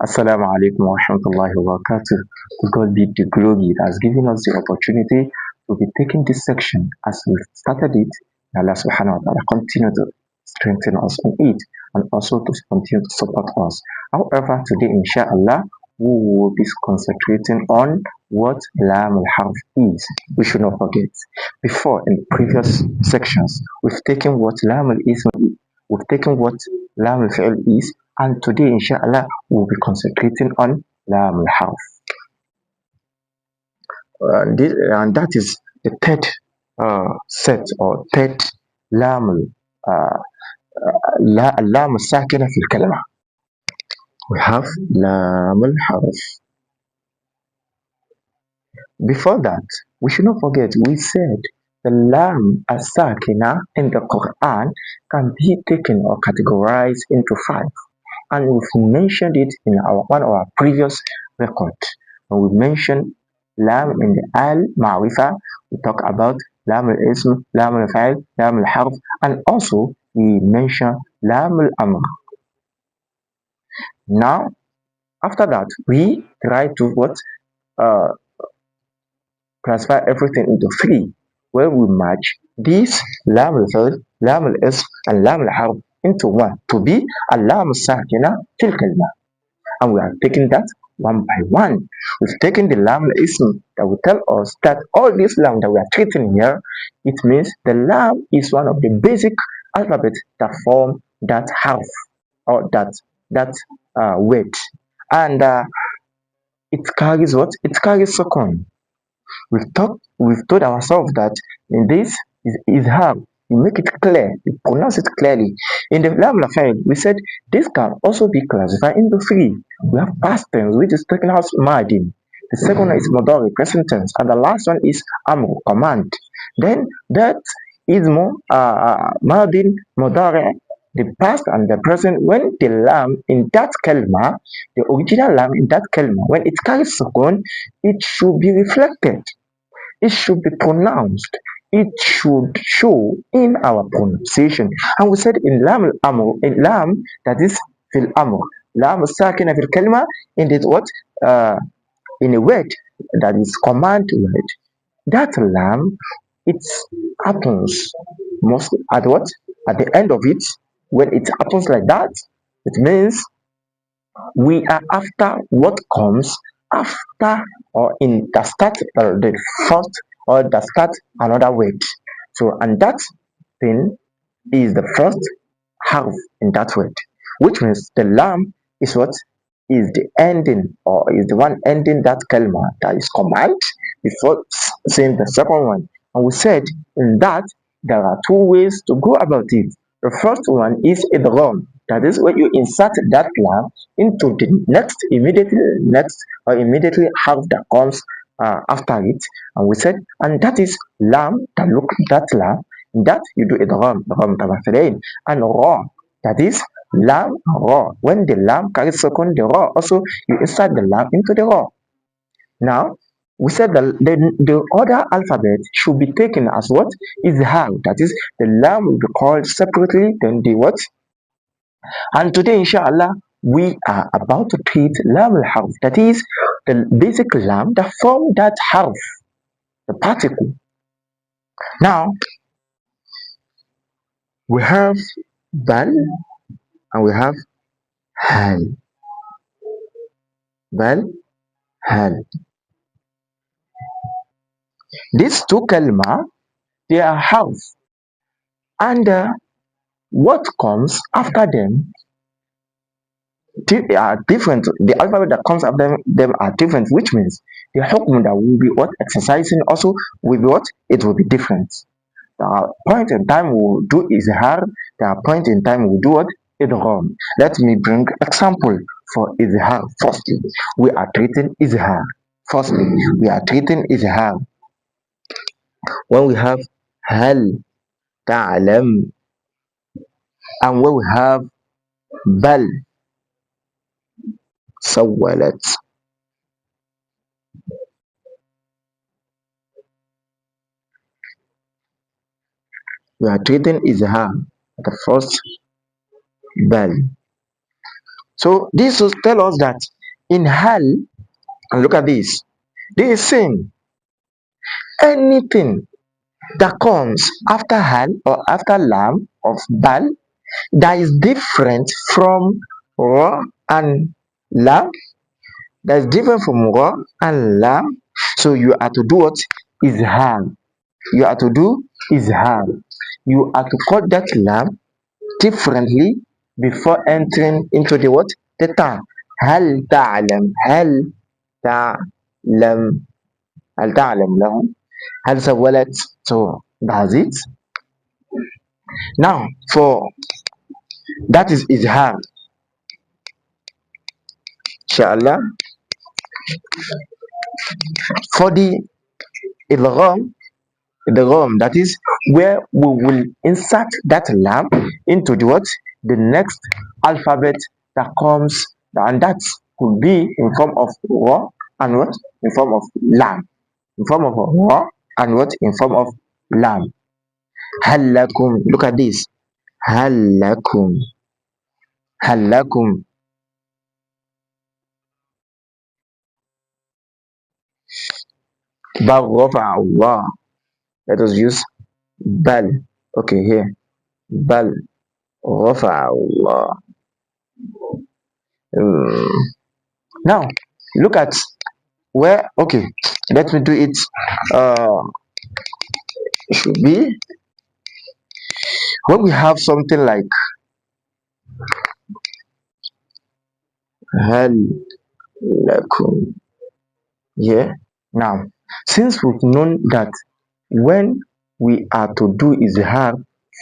Assalamu alaikum wa rahmatullahi wa barakatuh. God be the glory that has given us the opportunity to be taking this section as we started it. Allah subhanahu wa ta'ala continue to strengthen us in it and also to continue to support us. However, today inshallah we will be concentrating on what laamul-Harf is. We should not forget. Before in previous sections, we've taken what laamul-Ism is, we've taken what laamul-Fi'l is, and today inshallah we'll be concentrating on laamul-Harf. And that is the third set or third laam اللام الساكنة في الكلمة. We have laamul-Harf. Before that, we should not forget we said the lam as-sakina in the Quran can be taken or categorized into 5, and we've mentioned it in one of our previous records. When we mentioned lam in the al-ma'rifa, we talk about lam al-ism, lam al-fa'il, lam al-harf, and also we mentioned lam al-amr. Now, after that, we try to classify everything into 3, where we match these lam al-fa'il, lam al-ism, and lam al-harf into 1 to be al-lam al-sakina fil kalima. And we are taking that one by one. We've taken the lam al-ism that will tell us that all this lam that we are treating here, it means the lam is one of the basic alphabet that form that harf or that word, and it carries what? It carries sukuun. We've told ourselves that in this is harf. You make it clear, you pronounce it clearly. In the lam al-fa'il, we said this can also be classified into 3. We have past tense, which is taken as madin. The second one is mudari, present tense, and the last one is amr, command. Then that is madin, mudari, the past and the present. When the lam in that kalma, the original lam in that kalma, when it carries sukoon, it should be reflected. It should be pronounced. It should show in our pronunciation. And we said in lam al-amr, in lam that is fil amr, lam sakina fil kalima, in this what? In a word that is command word. That lam, it happens mostly at what? At the end of it. When it happens like that, it means we are after what comes after or in the start the first or the start another word. So, and that thing is the first harf in that word, which means the lam is what? Is the ending or is the one ending that kalma that is command before saying the second one. And we said in that there are 2 ways to go about it. The first one is idgham. That is when you insert that lam into the immediately harf that comes after it. And we said, and that is lam, that lam, that you do idgham, and ra, that is lam ra. When the lam carries sukoon, the ra also you insert the lam into the ra. Now we said that the other alphabet should be taken as what? Izhar. That is, the lam will be called separately, then the what? And today, inshallah, we are about to treat lam al-harf. That is, the basic lam that form that harf, the particle. Now, we have bal and we have hal. Bal, hal. These 2 kalma, they are harf. And what comes after them are different. The alphabet that comes after them are different, which means the hukm that will be what exercising also will be what? It will be different. There are point in time we will do izhar, there are point in time we will do what? Idgham. Let me bring example for izhar. Firstly, we are treating izhar. When we have hal ta'lam, and when we have bal sawalat. We are treating izhar, the first bal. So this will tell us that in hal, and look at this, this is saying anything that comes after hal or after lam of bal that is different from ra and lam, that is different from ra and lam. So you are to do what? Izhar. You are to do izhar. You are to cut that lam differently before entering into the what? The ta. هل تعلم هل تعلم هل تعلم له هل سولت. So that's it. Now for that is izhar. Inshallah. For the idgham, that is where we will insert that lam into the what? The next alphabet that comes, and that could be in form of ra and what? In form of lam. In form of ra and what? In form of lam. هل لكم. Look at this. هل لكم. هل لكم. بل رفع الله. Let us use بل. Okay, here. بل رفع الله. Now look at where. Okay, let me do it. It should be when we have something like هل لكم. Yeah. Now, since we've known that when we are to do izhar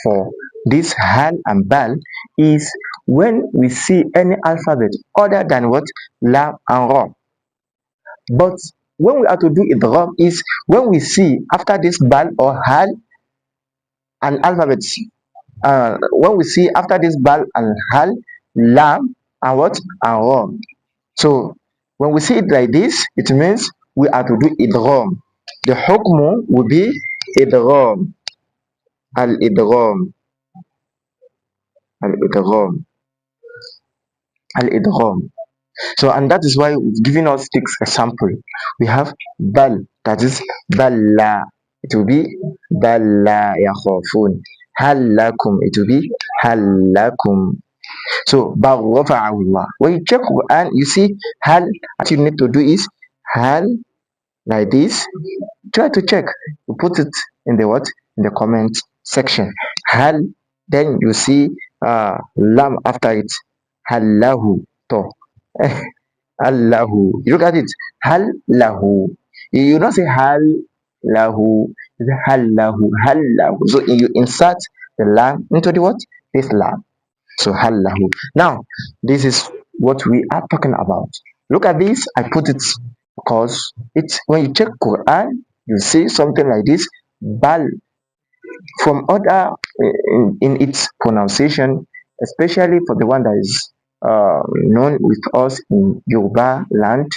for this hal and bal is when we see any alphabet other than what? Lam and ra. But when we are to do idgham is when we see after this bal or hal an alphabet. When we see after this bal and hal, lam and what? And ra. So when we see it like this, it means we are to do idgham. The hukmu will be idgham. Al-idgham. Al-idgham. Al-idgham. So, and that is why we've given us 6 example. We have bal, that is balla. It will be balla yakhafun. Hal lakum. It will be hal lakum. So, bal rafa'ahu Allah. When you check Quran, you see hal. What you need to do is hal like this. Try to check. You put it in the what? In the comment section. Hal. Then you see lam after it. Hallahu. To. Allahu. You look at it. Hal lahu. You don't say hal lahu. You say hal lahu. Hal lahu. So you insert the lam into the what? This lam. So hal lahu. Now, this is what we are talking about. Look at this. I put it because it's when you check Quran, you see something like this. Bal. From other in its pronunciation, especially for the one that is known with us in Yoruba land,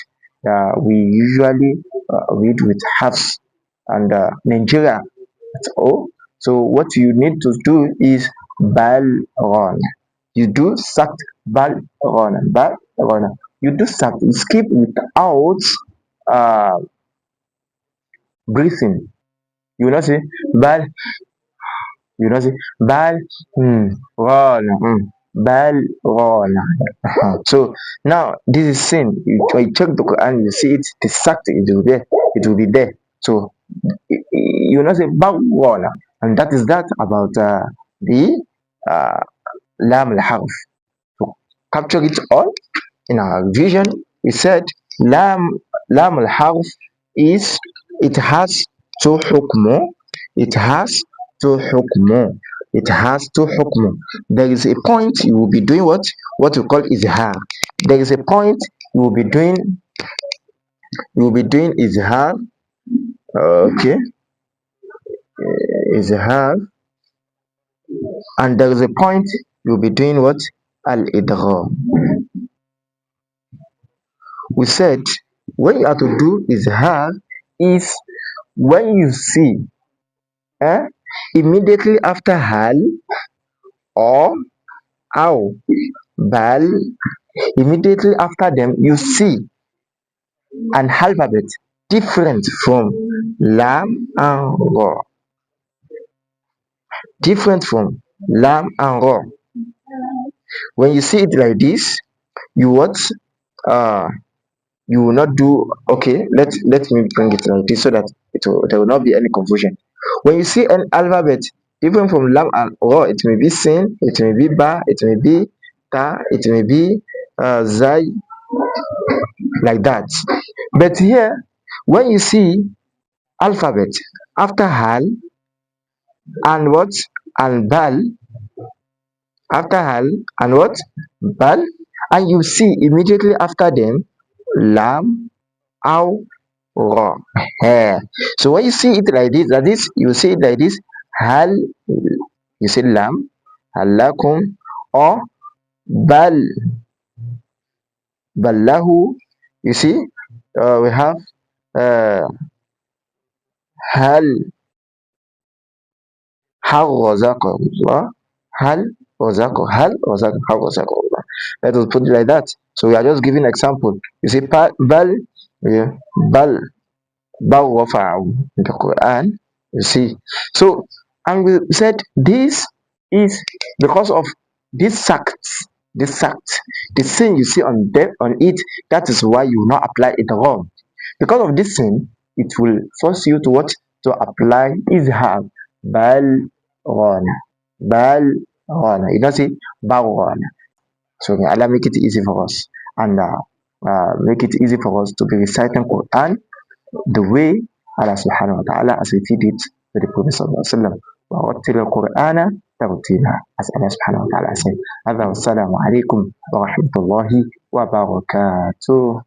we usually read with halves, and Nigeria at all. So what you need to do is balron. You do sakt balron. You do sakt. You skip without uh, breathing. You will not say bal. You know say bal bal so now this is sin. When you check the Quran, you see it, the sact, it will be there. So you know say bal and that is that about the laamul-Harf. To capture it all in our vision, we said laamul-Harf is, it has two hukmu. It has two hukmu. It has two hukmu. There is a point you will be doing what we call izhar. There is a point you will be doing izhar. Okay, izhar, and there is a point you will be doing what? Al-idgham. We said when you have to do izhar is when you see immediately after hal or aw bal Immediately after them, you see an alphabet different from Laam and Ra. Different from Laam and Ra. When you see it like this, you what? You will not do. Okay, let me bring it like this so that there will not be any confusion. When you see an alphabet different from Lam and Ra, it may be Sin, it may be Ba, it may be Ta, it may be Zai, like that. But here, when you see alphabet after Hal and what? And Bal, after Hal and what? Bal, and you see immediately after them Lam, Aw, Ra. So when you see it like this, you see it like this, Hal, you say Lam, Halakum, or Bal, Ballahu. You see, we have uh, Hal, Hal Razaqallah, Hal Razaqallah. Let us put it like that. So we are just giving example. You see, Bal, yeah, Bal, in the Quran. You see, so and we said this is because of this sact, the sin you see on it. That is why you will not apply it wrong. Because of this sin, it will force you to what? To apply izhar, bal rana, bal rana. You don't say bal rana. So may Allah make it easy for us, and make it easy for us to be reciting Quran the way Allah subhanahu wa ta'ala has repeated to the Prophet sallallahu alaihi wasallam. وَرَتِّلِ الْقُرْآنَ تَرْتِيلًا, as Allah subhanahu wa ta'ala said. هذا والسلام عليكم ورحمة الله وبركاته.